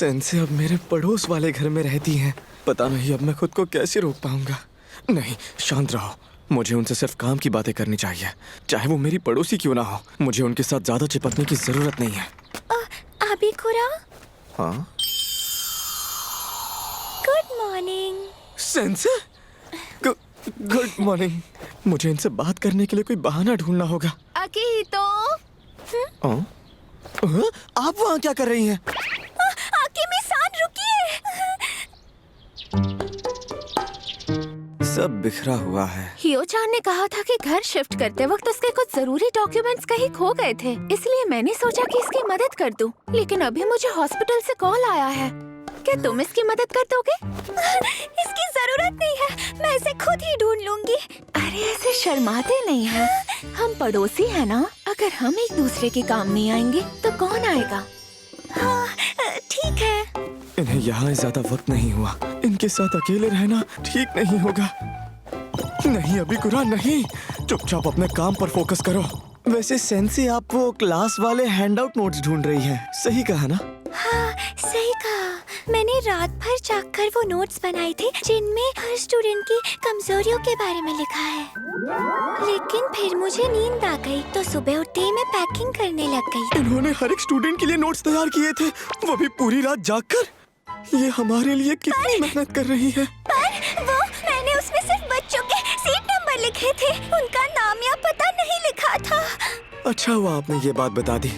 Sense अब मेरे पड़ोस वाले घर में रहती हैं। पता नहीं अब मैं खुद को कैसे रोक पाऊंगा। नहीं, शांत रहो। मुझे उनसे सिर्फ काम की बातें करनी चाहिए, चाहे वो मेरी पड़ोसी क्यों ना हो। मुझे उनके साथ ज्यादा चिपकने की जरूरत नहीं है। अबिकुरा? हाँ? Good morning. सेंसे? Good morning. मुझे इनसे बात करने के लिए कोई बहाना ढूंढना होगा। अकीतो? आप वहाँ क्या कर रही हैं? आकिमी-सान, रुकिए। सब बिखरा हुआ है। हियो-चान ने कहा था कि घर शिफ्ट करते वक्त उसके कुछ जरूरी डॉक्यूमेंट्स कहीं खो गए थे, इसलिए मैंने सोचा कि इसकी मदद कर दूं। लेकिन अभी मुझे हॉस्पिटल से कॉल आया है। क्या तुम इसकी मदद कर दोगे? इसकी जरूरत नहीं है, मैं इसे खुद ही ढूंढ लूंगी। अरे ऐसे शर्माते नहीं हैं, हम पड़ोसी हैं ना। अगर हम एक दूसरे के काम नहीं आएंगे तो कौन आएगा? हाँ, ठीक है। इन्हें यहाँ ज्यादा वक्त नहीं हुआ। इनके साथ अकेले रहना ठीक नहीं होगा। नहीं अबिकुरा, नहीं। चुपचाप अपने काम पर फोकस करो। वैसे सेंसी, आप वो क्लास वाले हैंडआउट नोट्स ढूंढ रही हैं, सही कहा ना? हाँ, सही कहा। मैंने रात भर जागकर वो नोट्स बनाए थे जिनमें हर स्टूडेंट की कमजोरियों के बारे में लिखा है। लेकिन फिर मुझे नींद आ गई तो सुबह उठते ही मैं पैकिंग करने लग गई। इन्होंने हर एक स्टूडेंट के लिए नोट्स तैयार किए थे, वो भी पूरी रात जागकर। ये हमारे लिए कितनी मेहनत कर रही है। पर वो मैंने उसमें सिर्फ बच्चों के सीट नंबर लिखे थे, उनका नाम या पता नहीं लिखा था। अच्छा हुआ आपने ये बात बता दी।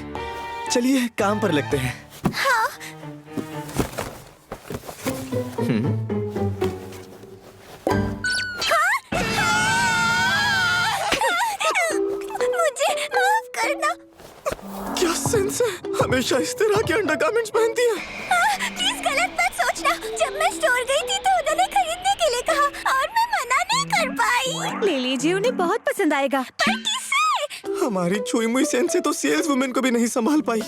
चलिए काम पर लगते हैं। हाँ। मुझे माफ करना। क्या सेंस है? हमेशा इस तरह के अंडरगारमेंट्स पहनती है। प्लीज गलत मत सोचना। जब मैं स्टोर गई थी तो उन्होंने खरीदने के लिए कहा और मैं मना नहीं कर पाई। ले लीजिए, उन्हें बहुत पसंद आएगा। पर किसे? हमारी छुई मुई सेंस से तो सेल्स वुमेन को भी नहीं संभाल पाई।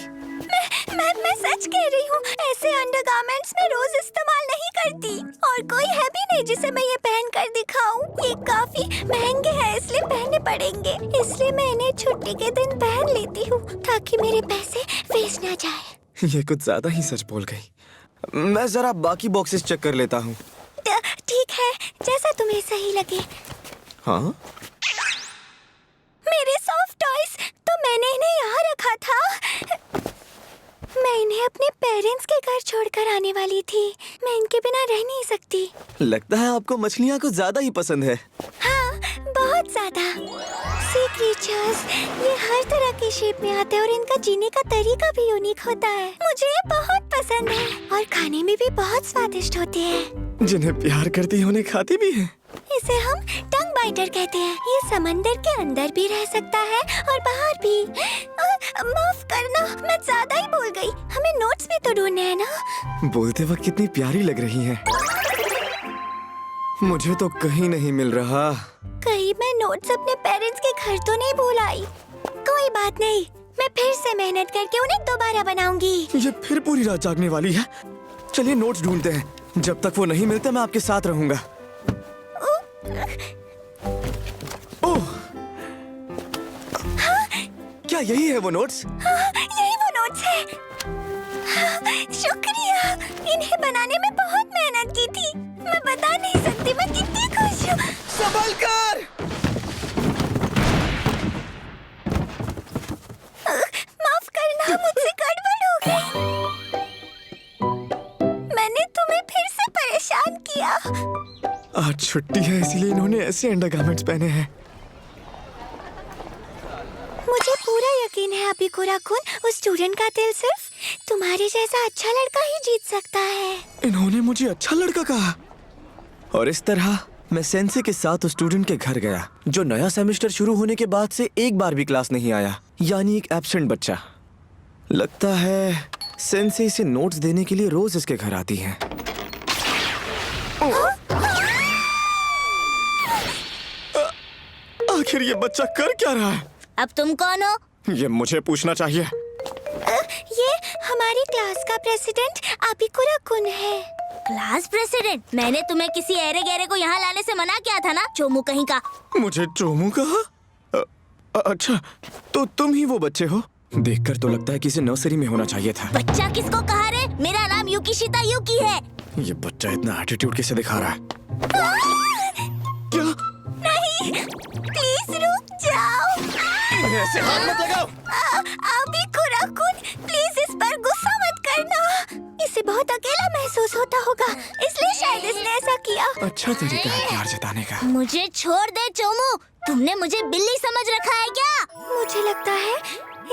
मैं सच कह रही हूँ, ऐसे अंडरगारमेंट्स में रोज इस्तेमाल नहीं करती और कोई है भी नहीं जिसे मैं ये पहन कर दिखाऊं। ये काफी महंगे हैं, इसलिए पहनने पड़ेंगे। इसलिए मैं इन्हें छुट्टी के दिन पहन लेती हूँ ताकि मेरे पैसे वेस्ट ना जाए। ये कुछ ज्यादा ही सच बोल गई। मैं जरा बाकी बॉक्सेस चेक कर लेता हूँ। ठीक है, जैसा तुम्हें सही लगे। हाँ? मेरे सॉफ्ट टॉयज तो मैंने इन्हें यहाँ रखा था। मैं इन्हें अपने पेरेंट्स के घर छोड़कर आने वाली थी। मैं इनके बिना रह नहीं सकती। लगता है आपको मछलियाँ कुछ ज्यादा ही पसंद है। हाँ, बहुत ज्यादा। सी क्रीचर्स, ये हर तरह के शेप में आते हैं और इनका जीने का तरीका भी यूनिक होता है। मुझे ये बहुत पसंद है और खाने में भी बहुत स्वादिष्ट होते हैं। जिन्हें प्यार करती है उन्हें खाती भी है। इसे हम टंग बाइटर कहते हैं। ये समंदर के अंदर भी रह सकता है और बाहर भी। माफ करना, मैं ज्यादा ही बोल गई। हमें नोट्स भी तो ढूंढने हैं ना। बोलते वक्त कितनी प्यारी लग रही हैं। मुझे तो कहीं नहीं मिल रहा। कहीं मैं नोट्स अपने पेरेंट्स के घर तो नहीं भूल आई। कोई बात नहीं, मैं फिर से मेहनत करके उन्हें दोबारा बनाऊंगी। ये फिर पूरी रात जागने वाली है। चलिए नोट्स ढूंढते हैं। जब तक वो नहीं मिलते मैं आपके साथ रहूंगा। ओह, क्या यही है वो नोट्स? हाँ, यही वो नोट्स है। हाँ, शुक्रिया। इन्हें बनाने में बहुत मेहनत की थी। मैं बता नहीं सकती मैं कितनी खुश हूँ। संभल कर! माफ करना, मुझसे गड़बड़ हो गई। मैंने तुम्हें फिर से परेशान किया। आज छुट्टी है इसीलिए इन्होंने ऐसे अंडरगारमेंट्स पहने हैं। मुझे पूरा यकीन है अबिकुरा-कुन, उस स्टूडेंट का दिल सिर्फ तुम्हारे जैसा अच्छा लड़का ही जीत सकता है। इन्होंने मुझे अच्छा लड़का कहा। और इस तरह मैं सेंसे के साथ उस स्टूडेंट के घर गया जो नया सेमेस्टर शुरू होने के बाद से एक बार भी क्लास नहीं आया, यानी एक एब्सेंट बच्चा। लगता है सेंसे इसे नोट्स देने के लिए रोज इसके घर आती हैं। आखिर ये बच्चा कर क्या रहा है? अब तुम कौन हो? ये मुझे पूछना चाहिए। ये हमारी क्लास का प्रेसिडेंट अबिकुरा-कुन है। Class president? मैंने तुम्हें किसी ऐरे गैरे को यहाँ लाने से मना किया था ना, चोमू कहीं का। मुझे चोमू कहा? अच्छा, तो तुम ही वो बच्चे हो? देखकर तो लगता है कि इसे नर्सरी में होना चाहिए था। बच्चा किसको कहा रे? मेरा नाम युकिशिता युकी है। ये बच्चा इतना एटीट्यूड कैसे दिखा रहा है? क्या? नहीं, प्लीज रुक जाओ। ऐसे हाथ मत लगाओ। अबिकुरा-कुन, प्लीज इस पर गुस्सा मत करना। इसे बहुत अकेला महसूस होता होगा, इसलिए शायद इसने ऐसा किया। अच्छा तरीका है प्यार जताने का। मुझे छोड़ दे चोमू, तुमने मुझे बिल्ली समझ रखा है क्या? मुझे लगता है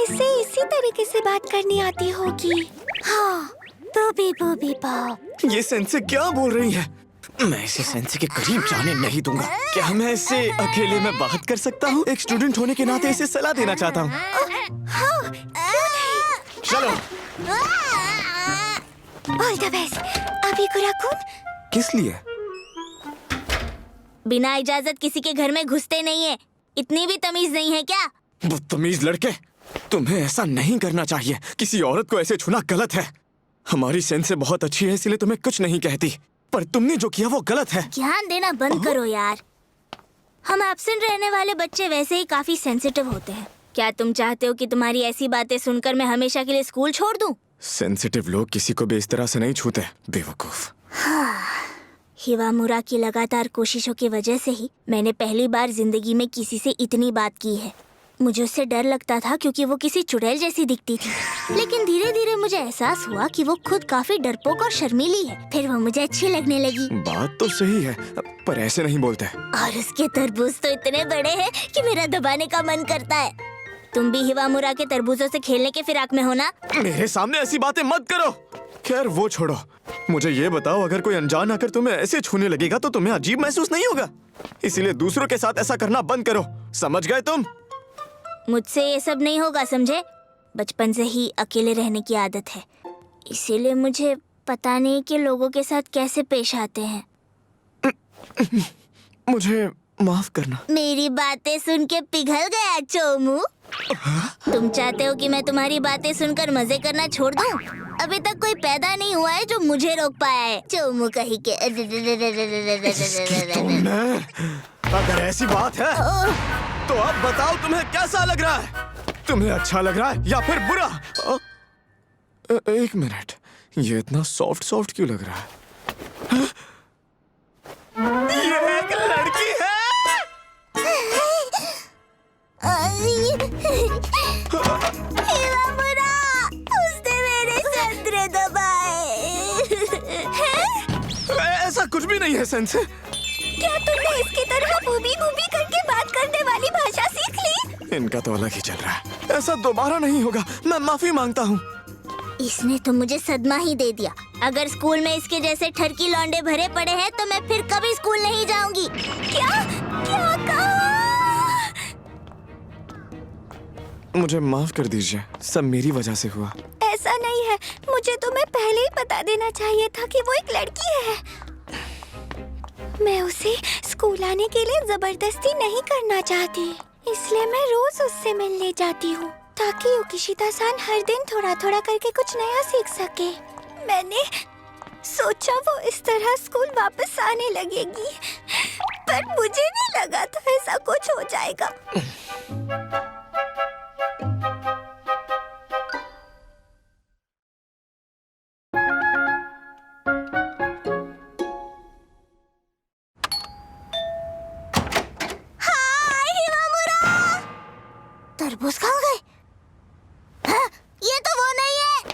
इसे इसी तरीके से बात करनी आती होगी। हाँ, बूबी बूबी पाओ। ये सेंसे क्या बोल रही है? मैं इसे सेंसे के करीब जाने नहीं दूंगा। क्या मैं इससे अकेले में बात कर सकता हूँ? एक स्टूडेंट होने के नाते इसे सलाह देना चाहता हूँ। चलो। ऑल द बेस्ट अबिकुरा-कुन। किस लिए? बिना इजाजत किसी के घर में घुसते नहीं है। इतनी भी तमीज नहीं है क्या? बदतमीज लड़के, तुम्हें ऐसा नहीं करना चाहिए। किसी औरत को ऐसे छूना गलत है। हमारी सेंसे बहुत अच्छी है इसलिए तुम्हें कुछ नहीं कहती, पर तुमने जो किया वो गलत है। ध्यान देना बंद करो यार। हम एब्सेंट रहने वाले बच्चे वैसे ही काफी सेंसिटिव होते हैं। क्या तुम चाहते हो कि तुम्हारी ऐसी बातें सुनकर मैं हमेशा के लिए स्कूल छोड़ दूं? सेंसिटिव लोग किसी को भी इस तरह से नहीं छूते, बेवकूफ। हिवामुरा की लगातार कोशिशों की वजह से ही मैंने पहली बार जिंदगी में किसी से इतनी बात की है। मुझे उससे डर लगता था क्योंकि वो किसी चुड़ैल जैसी दिखती थी, लेकिन धीरे धीरे मुझे एहसास हुआ कि वो खुद काफी डरपोक और शर्मीली है। फिर वो मुझे अच्छी लगने लगी। बात तो सही है, पर ऐसे नहीं बोलते। और उसके तरबूज तो इतने बड़े हैं कि मेरा दबाने का मन करता है। तुम भी हिवामुरा के तरबूजों से खेलने के फिराक में हो ना? मेरे सामने ऐसी बातें मत करो। खैर वो छोड़ो, मुझे ये बताओ, अगर कोई अनजान आकर तुम्हें ऐसे छूने लगेगा तो तुम्हें अजीब महसूस नहीं होगा? इसीलिए दूसरों के साथ ऐसा करना बंद करो, समझ गए तुम? मुझसे ये सब नहीं होगा, समझे? बचपन से ही अकेले रहने की आदत है, इसीलिए मुझे पता नहीं कि लोगों के साथ कैसे पेश आते हैं। मुझे माफ करना। मेरी बातें सुन के पिघल गया चोमू? तुम चाहते हो कि मैं तुम्हारी बातें सुनकर मजे करना छोड़ दूं? अभी तक कोई पैदा नहीं हुआ है जो मुझे रोक पाया है, चोमू कहीं के। अगर ऐसी बात है तो अब बताओ तुम्हें कैसा लग रहा है? तुम्हें अच्छा लग रहा है या फिर बुरा? एक मिनट, ये इतना सॉफ्ट सॉफ्ट क्यों लग रहा है? ये एक लड़की है। हिवामुरा, उसने मेरे संतरे दबाए। ऐसा कुछ भी नहीं है सेंसे। क्या तुमने इसकी तरह बूबी बूबी करके बात करने वाली भाषा सीख ली? इनका तो अलग ही चल रहा है। ऐसा दोबारा नहीं होगा, मैं माफी मांगता हूँ। इसने तो मुझे सदमा ही दे दिया। अगर स्कूल में इसके जैसे ठरकी लौंडे भरे पड़े हैं तो मैं फिर कभी स्कूल नहीं जाऊंगी। क्या क्या कहा? मुझे माफ कर दीजिए, सब मेरी वजह से हुआ। ऐसा नहीं है, मुझे तुम्हें पहले ही बता देना चाहिए था कि वो एक लड़की है। मैं उसे स्कूल आने के लिए जबरदस्ती नहीं करना चाहती, इसलिए मैं रोज उससे मिलने जाती हूँ ताकि युकिशिता-सान हर दिन थोड़ा थोड़ा करके कुछ नया सीख सके। मैंने सोचा वो इस तरह स्कूल वापस आने लगेगी, पर मुझे नहीं लगा था ऐसा कुछ हो जाएगा। तरबूज खा गए? हाँ, ये तो वो नहीं है।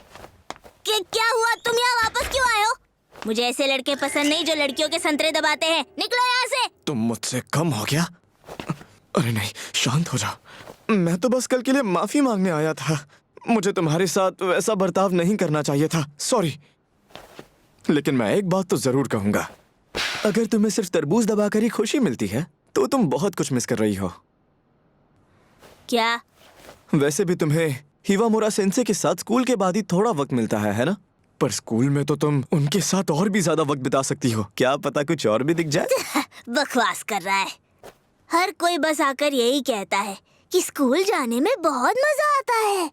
क्या हुआ, तुम यहाँ वापस क्यों आए हो? मुझे ऐसे लड़के पसंद नहीं जो लड़कियों के संतरे दबाते हैं। निकलो यहाँ से। तुम मुझसे कम हो गया? अरे नहीं, शांत हो जाओ। मैं तो बस कल के लिए माफी मांगने आया था। मुझे तुम्हारे साथ वैसा बर्ताव नहीं करना चाहिए था, सॉरी। लेकिन मैं एक बात तो जरूर कहूंगा, अगर तुम्हें सिर्फ तरबूज दबाकर ही खुशी मिलती है तो तुम बहुत कुछ मिस कर रही हो। क्या? वैसे भी तुम्हें हिवामुरा सेंसे के साथ स्कूल के बाद ही थोड़ा वक्त मिलता है ना? पर स्कूल में तो तुम उनके साथ और भी ज्यादा वक्त बिता सकती हो। क्या पता कुछ और भी दिख जाए। बकवास कर रहा है। हर कोई बस आकर यही कहता है कि स्कूल जाने में बहुत मजा आता है।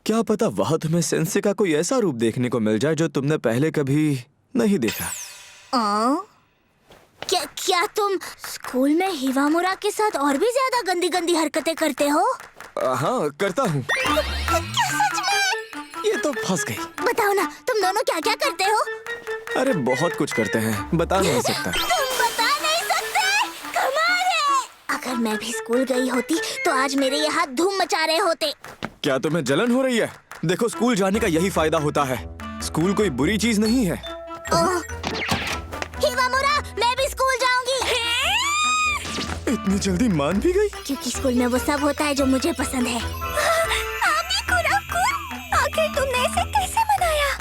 क्या पता वहाँ तुम्हें सेंसे का कोई ऐसा रूप देखने को मिल जाए जो तुमने पहले कभी नहीं देखा। क्या तुम स्कूल में हिवामुरा के साथ और भी ज्यादा गंदी गंदी हरकतें करते हो? हाँ, करता हूँ। क्या सच में? ये तो फंस गई। बताओ ना, तुम दोनों क्या क्या करते हो? अरे बहुत कुछ करते हैं, बता नहीं सकता। तुम बता नहीं सकते? कमाल है। अगर मैं भी स्कूल गई होती तो आज मेरे ये हाथ धूम मचा रहे होते। क्या तुम्हें जलन हो रही है? देखो, स्कूल जाने का यही फायदा होता है। स्कूल कोई बुरी चीज नहीं है। हिवामुरा, मैं भी स्कूल जाऊंगी। इतनी जल्दी मान भी गई? क्योंकि स्कूल में वो सब होता है जो मुझे पसंद है। आखिर तुमने इसे कैसे मनाया?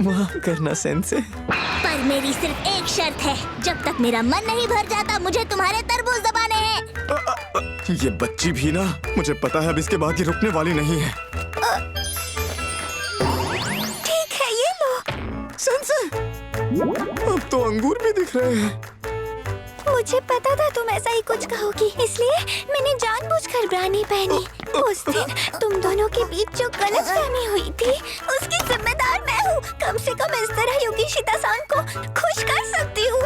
माफ करना सेंसे। पर मेरी सिर्फ एक शर्त है, जब तक मेरा मन नहीं भर जाता मुझे तुम्हारे तरबूज दबाने हैं। ये बच्ची भी ना, मुझे पता है अब इसके बाद ये रुकने वाली नहीं है। ठीक है, ये लो। सेंसे, अब तो अंगूर भी दिख रहे हैं। मुझे पता था तुम ऐसा ही कुछ कहोगी, इसलिए मैंने जानबूझकर ब्रानी पहनी। उस दिन तुम दोनों के बीच जो गलतफहमी हुई थी, उसकी जिम्मेदार मैं हूँ। कम से कम इस तरह योगिशिता-सान को खुश कर सकती हूँ।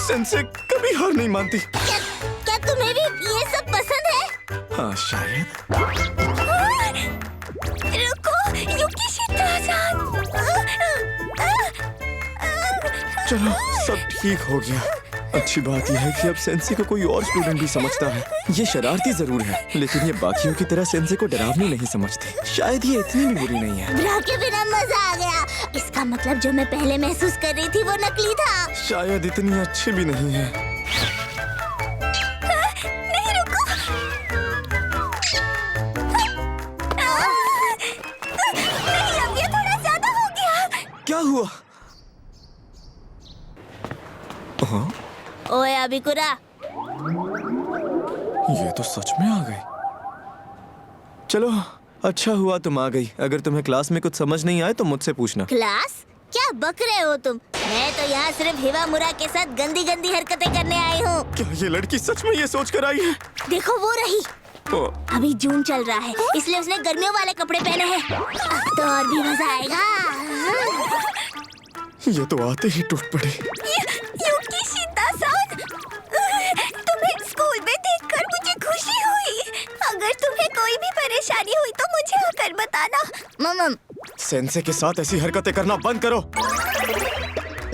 सेंसे कभी हार नहीं मानती। क्या तुम्हें भी ये सब पसंद है? हाँ, शायद। रुको, योगिशिता-सान। चलो, सब ठीक हो गया। अच्छी बात यह है कि अब सेंसे को कोई और स्टूडेंट भी समझता है। ये शरारती जरूर है, लेकिन ये बाकियों की तरह सेंसे को डरावनी नहीं समझती। शायद ये इतनी भी बुरी नहीं है। ब्रा के बिना मजा आ गया। इसका मतलब जो मैं पहले महसूस कर रही थी वो नकली था। शायद इतनी अच्छी भी नहीं है। नहीं, रुको। नहीं, अब ये थोड़ा ज्यादा हो गया। क्या हुआ? हाँ? ओए अबिकुरा, ये तो सच में आ गई। चलो, अच्छा हुआ तुम आ गई। अगर तुम्हें क्लास में कुछ समझ नहीं आए तो मुझसे पूछना। क्लास? क्या बक रहे हो तुम? मैं तो यहाँ सिर्फ हिवामुरा के साथ गंदी गंदी हरकतें करने आई हूँ। क्या ये लड़की सच में ये सोच कर आई है? देखो वो रही। ओ, अभी जून चल रहा है, इसलिए उसने गर्मियों वाले कपड़े पहने हैं। अब तो और भी मजा आएगा। ये तो आते ही टूट पड़ी। योगिशिता-सान, तुम्हें स्कूल में देखकर मुझे खुशी हुई। अगर तुम्हें कोई भी परेशानी हुई तो मुझे आकर बताना। मम्म, सेंसे के साथ ऐसी हरकतें करना बंद करो।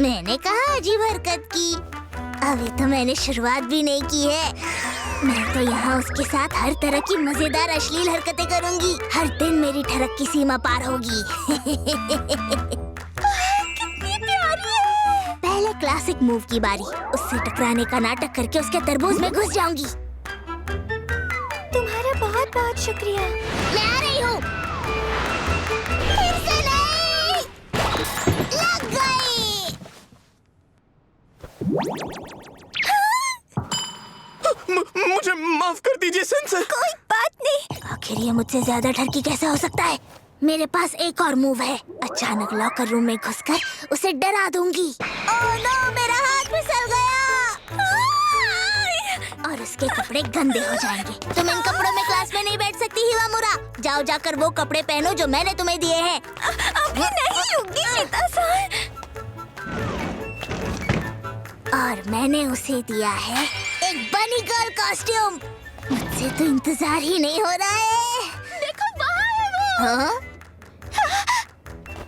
मैंने कहा अजीब हरकत की। अभी तो मैंने शुरुआत भी नहीं की है। मैं तो यहाँ उसके साथ हर तरह की मजेदार अश्लील हरकतें करूंगी। हर दिन मेरी ठरक की सीमा पार होगी। कितनी प्यारी है। पहले क्लासिक मूव की बारी। उससे टकराने का नाटक करके उसके तरबूज में घुस जाऊंगी। तुम्हारा बहुत बहुत शुक्रिया। मैं आ रही हूँ। फिर से नहीं। लग गई। मुझे माफ कर दीजिए सेंसे। कोई बात नहीं। आखिर ये मुझसे ज्यादा ठरकी कैसे हो सकता है? मेरे पास एक और मूव है। अचानक लॉकर रूम में घुसकर उसे डरा दूंगी। ओह नो, मेरा हाथ फिसल गया। और उसके कपड़े गंदे हो जाएंगे। तुम इन कपड़ों में क्लास में नहीं बैठ सकती हिवामुरा। जाओ जाकर वो कपड़े पहनो जो मैंने तुम्हें दिए हैं। अभी नहीं योगिशिता-सान। और मैंने उसे दिया है एक बनी गर्ल कॉस्ट्यूम। मुझसे तो इंतजार ही नहीं हो रहा है। देखो वहाँ है वो। हाँ?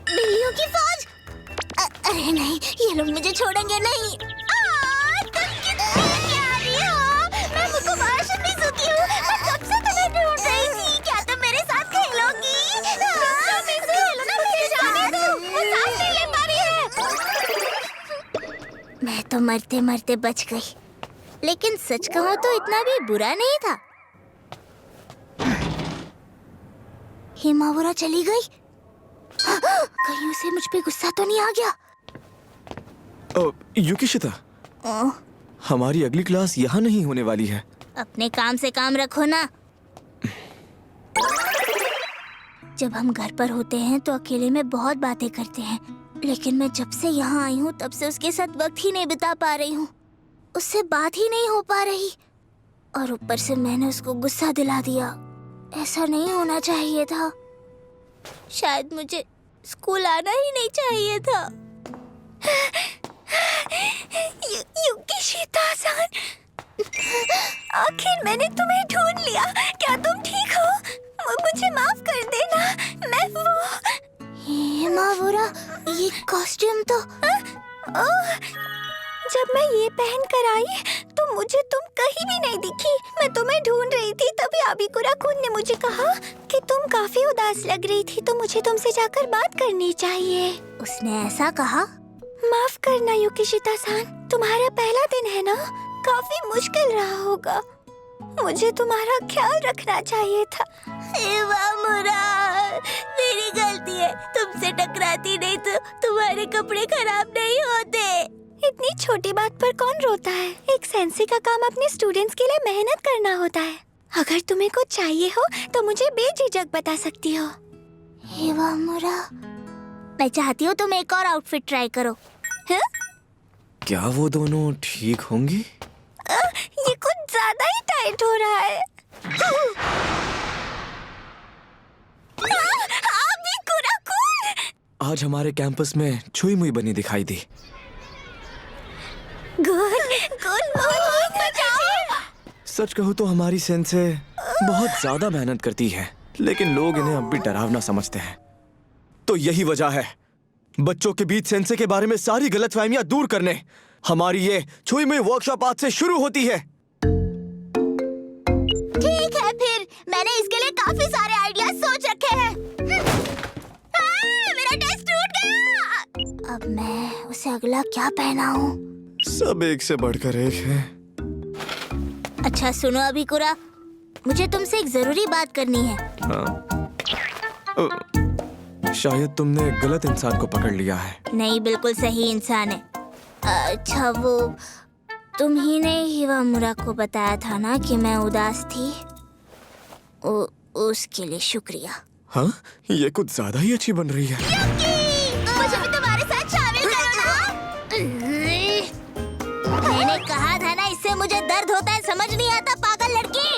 बिल्लियों की फौज। अरे नहीं, ये लोग मुझे छोड़ेंगे नहीं। तुम कितनी प्यारी हो। मैं मुकुबारा शिमिजुकी हूँ। मैं कब से तुम्हें ढूंढ रही थी। क्या तुम मेरे साथ खेलोगी? मुझे जाने दो। वो सांस नहीं ले पा रही है। मैं तो मरते मरते बच गई। लेकिन सच कहूँ तो इतना भी बुरा नहीं था। हिमावरा चली गई। कहीं उसे मुझ पे गुस्सा तो नहीं आ गया? युकिशिता, हमारी अगली क्लास यहाँ नहीं होने वाली है। अपने काम से काम रखो ना। जब हम घर पर होते हैं तो अकेले में बहुत बातें करते हैं, लेकिन मैं जब से यहाँ आई हूँ तब से उसके साथ वक्त ही नहीं बिता पा रही हूँ। उससे बात ही नहीं हो पा रही, और ऊपर से मैंने उसको गुस्सा दिला दिया। ऐसा नहीं होना चाहिए था। शायद मुझे स्कूल आना ही नहीं चाहिए था। युकिशिता-सान, आखिर मैंने तुम्हें ढूंढ लिया। क्या तुम ठीक हो? मुझे माफ कर देना। मैं वो हिमामुरा, ये कॉस्ट्यूम तो जब मैं ये पहन कर आई तो मुझे तुम कहीं भी नहीं दिखी। मैं तुम्हें ढूंढ रही थी, तभी अबिकुरा-कुन ने मुझे कहा कि तुम काफी उदास लग रही थी, तो मुझे तुमसे जाकर बात करनी चाहिए। उसने ऐसा कहा? माफ करना युकिशिता-सान, तुम्हारा पहला दिन है ना, काफी मुश्किल रहा होगा। मुझे तुम्हारा ख्याल रखना चाहिए था। हिमामुरा, मेरी गलती है। तुमसे टकराती नहीं तो तुम्हारे कपड़े खराब नहीं होते। इतनी छोटी बात पर कौन रोता है? एक सेंसी का काम अपने स्टूडेंट्स के लिए मेहनत करना होता है। अगर तुम्हें कुछ चाहिए हो तो मुझे बेझिझक बता सकती हो। हिमामुरा, मैं चाहती हूँ तुम एक और आउटफिट ट्राई करो। हाँ? क्या वो दोनों ठीक होंगी? ये कुछ ज्यादा ही टाइट हो रहा है। अबिकुरा-कुन! आज हमारे कैंपस में छुई मुई बनी दिखाई दी। सच कहूँ तो हमारी सेंसे बहुत ज्यादा मेहनत करती है, लेकिन लोग इन्हें अब भी डरावना समझते हैं। तो यही वजह है बच्चों के बीच सेंसे के बारे में सारी गलतफहमियां दूर करने हमारी ये छुई मुई वर्कशॉप आज से शुरू होती है। ठीक है, फिर मैंने इसके लिए काफी सारे आइडियाज सोच रखे हैं। मेरा टेस्ट टूट गया। अब मैं उसे अगला क्या पहनाऊं? सब एक से बढ़कर एक है। अच्छा सुनो अबिकुरा, मुझे तुमसे एक जरूरी बात करनी है। शायद तुमने गलत इंसान को पकड़ लिया है। नहीं, बिल्कुल सही इंसान है। अच्छा, वो तुम ही ने हिमामुरा को बताया था ना कि मैं उदास थी? उसके लिए शुक्रिया। हाँ, ये कुछ ज्यादा ही अच्छी बन रही है। मुझे भी तुम्हारे साथ शामिल करो ना। मैंने कहा था ना, इससे मुझे दर्द होता है, समझ नहीं आता पागल लड़की।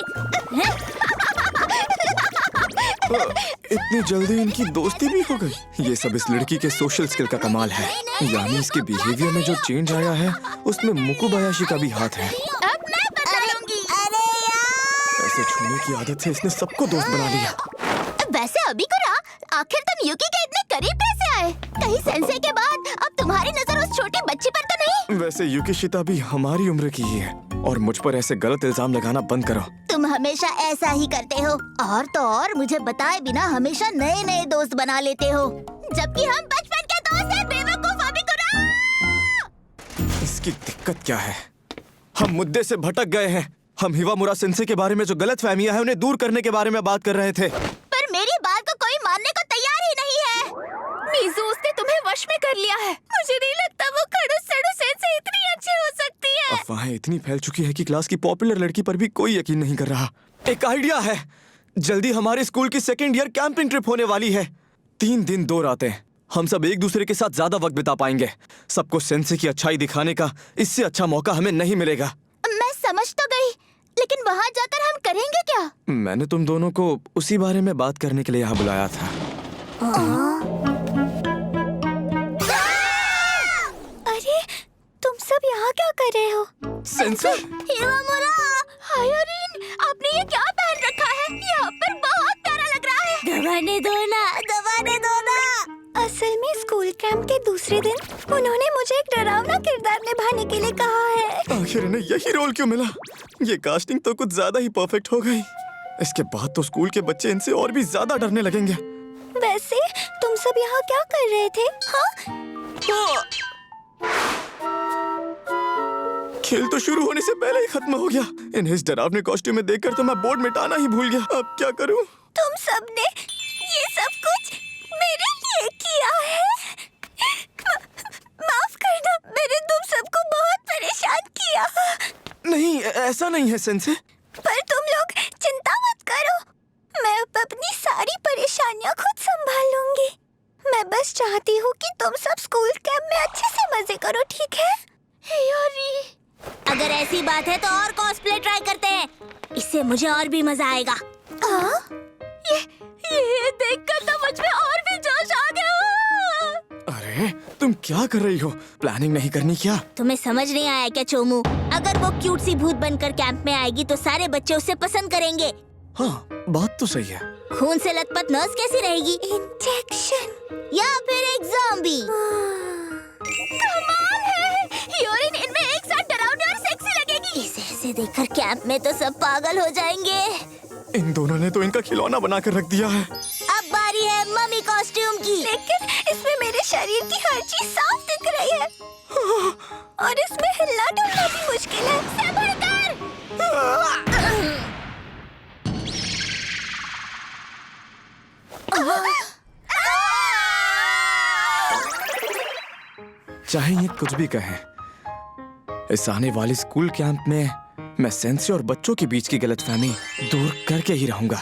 इतनी जल्दी इनकी दोस्ती भी हो गई। ये सब इस लड़की के सोशल स्किल का कमाल है। यानी इसके बिहेवियर में जो चेंज आया है उसमें मुकुबायाशी का भी हाथ है। अब मैं बता दूंगी। अरे यार, ऐसे छूने की आदत से इसने सबको दोस्त बना लिया। वैसे अबिकुरा, आखिर तुम युकी के इतने करीब कैसे आए? कहीं सेंसे के बाद अब तुम्हारी नजर उस छोटी बच्ची पर तो नहीं? वैसे युकिशिता भी हमारी उम्र की ही है, और मुझ पर ऐसे गलत इल्जाम लगाना बंद करो। तुम हमेशा ऐसा ही करते हो, और तो और मुझे बताए बिना हमेशा नए नए दोस्त बना लेते हो, जबकि हम बचपन के दोस्त हैं। बेवकूफ अबिकुरा! इसकी दिक्कत क्या है? हम मुद्दे से भटक गए हैं। हम हिवामुरा सेंसे के बारे में जो गलतफहमियां हैं उन्हें दूर करने के बारे में बात कर रहे थे। पर मेरी बात को कोई मानने को तैयार ही नहीं है। मीजू, उसने तुम्हें वश में कर लिया है। मुझे नहीं लगता वो खड़ूस-सड़ू सेंसे इतनी अच्छी हो सकती है। अफवाहें इतनी फैल चुकी है कि क्लास की पॉपुलर लड़की पर भी कोई यकीन नहीं कर रहा। एक आइडिया है, जल्दी हमारे स्कूल की सेकेंड ईयर कैंपिंग ट्रिप होने वाली है। 3 दिन 2 रातें हम सब एक दूसरे के साथ ज्यादा वक्त बिता पाएंगे। सबको सेंसे की अच्छाई दिखाने का इससे अच्छा मौका हमें नहीं मिलेगा। मैं समझ तो गई, लेकिन वहाँ जाकर हम करेंगे क्या? मैंने तुम दोनों को उसी बारे में बात करने के लिए यहाँ बुलाया था। अरे, तुम सब यहाँ क्या कर रहे हो? सेंसे? हिमामुरा! हाय अरीन, आपने ये क्या पहन रखा है? यहाँ पर बहुत प्यारा लग रहा है। दबाने दो ना, दबाने दो ना। असल में स्कूल कैंप के दूसरे दिन उन्होंने मुझे एक डरावना किरदार निभाने के लिए कहा है। आखिर इन्हें यही रोल क्यों मिला? ये कास्टिंग तो कुछ ज्यादा ही परफेक्ट हो गई। इसके बाद तो स्कूल के बच्चे इनसे और भी ज्यादा डरने लगेंगे। वैसे तुम सब यहाँ क्या कर रहे थे? हाँ? खेल तो शुरू होने से पहले ही खत्म हो गया। इन्हें इस डरावने कॉस्ट्यूम में देखकर तो मैं बोर्ड मिटाना ही भूल गया। अब क्या करूं? तुम सब ने ये सब कुछ मेरे लिए किया है। माफ करना, मैंने तुम सबको बहुत परेशान किया। नहीं, ऐसा नहीं है सेंसे। पर तुम लोग चिंता मत करो, मैं अब अपनी सारी परेशानियां खुद संभाल लूंगी। मैं बस चाहती हूँ कि तुम सब स्कूल कैंप में अच्छे से मजे करो, ठीक है? अगर ऐसी बात है तो और कॉस्प्ले ट्राई करते हैं, इससे मुझे और भी मजा आएगा। ये देखकर तो मुझ में और भी जोश आ गया। अरे तुम क्या कर रही हो? प्लानिंग नहीं करनी क्या? तुम्हें समझ नहीं आया क्या चोमू? अगर वो क्यूट सी भूत बनकर कैंप में आएगी तो सारे बच्चे उसे पसंद करेंगे। हाँ, बात तो सही है। खून से लथपथ नर्स कैसी रहेगी? इंजेक्शन या फिर एक ज़ॉम्बी? कमाल है। यूरिन इनमें एक साथ डरावनी और सेक्सी लगेगी। इसे ऐसे देखकर कैंप में तो सब पागल हो जाएंगे। इन दोनों ने तो इनका खिलौना बनाकर रख दिया है। अब बारी है मम्मी कॉस्ट्यूम की। लेकिन इसमें मेरे शरीर की हर चीज साफ दिख रही है और इसमें हिलना डुलना भी मुश्किल है। सब्र कर। चाहे ये कुछ भी कहें, इस आने वाले स्कूल कैंप में मैं सेंसे और बच्चों के बीच की गलतफहमी दूर करके ही रहूंगा।